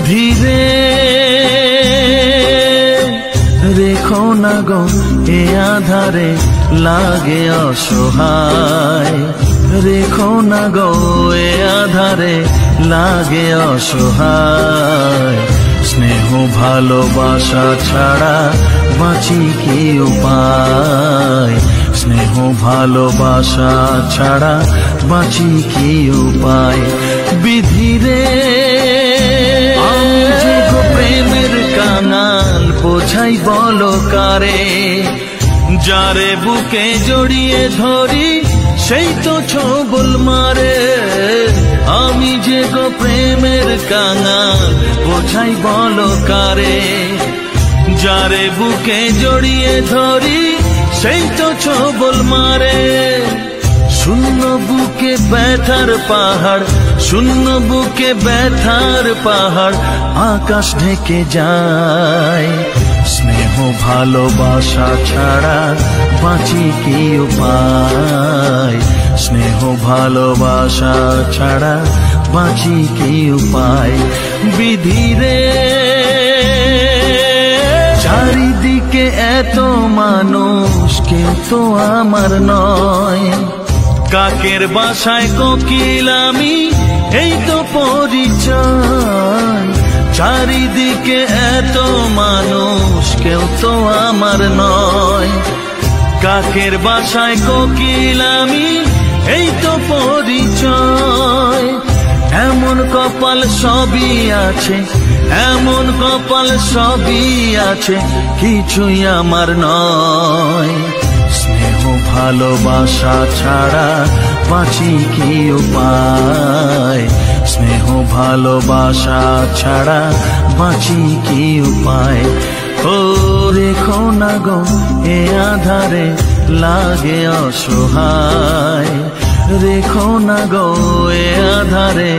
বিধিরে রেখো না গো এ আধারে লাগে অসহায়, রেখো না গো এ আধারে লাগে অসহায়। স্নেহ ভালোবাসা ছাড়া বাঁচি কি উপায়, স্নেহ ভালোবাসা ছাড়া বাঁচি কি উপায়। বিধিরে যে গো প্রেমের কাঙাল বোঝাই বলো কারে, যারে বুকে জড়িয়ে ধরি সেই তো ছবল মারে। আমি যে গো প্রেমের কাঙাল বোঝাই বলো কারে, যারে বুকে জড়িয়ে ধরি সেই তো ছবল মারে। শূন্য বুকে ব্যথার পাহাড়, শূন্য বুকে ব্যথার পাহাড় আকাশ ঢেকে যায়। স্নেহ ভালোবাসা ছাড়া বাঁচি কি উপায়, স্নেহ ভালোবাসা ছাড়া বাঁচি কি উপায়। বিধিরে চারিদিকে এত মানুষ কেউ তো আমার নয়, কাকের বাসায় কোকিল আমি এই তো পরিচয়। চারিদিকে এত মানুষ কেউ তো আমার নয়, কাকের বাসায় কোকিল আমি এই তো পরিচয়। এমন কপাল সবই আছে, এমন কপাল সবই আছে, কিছুই আমার নয়। স্নেহ ভালোবাসা ছাড়া বাঁচি কি উপায়, স্নেহ ভালোবাসা ছাড়া বাঁচি কি উপায়। ও রেখো না গো এ আধারে লাগে অসহায়, রেখো না গো এ আধারে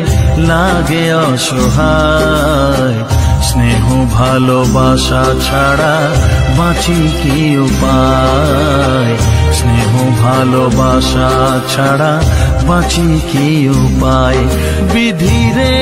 লাগে অসহায়। স্নেহ ভালোবাসা ছাড়া বাঁচি কি উপায়, স্নেহ ভালোবাসা ছাড়া বাঁচি কি উপায়। বিধিরে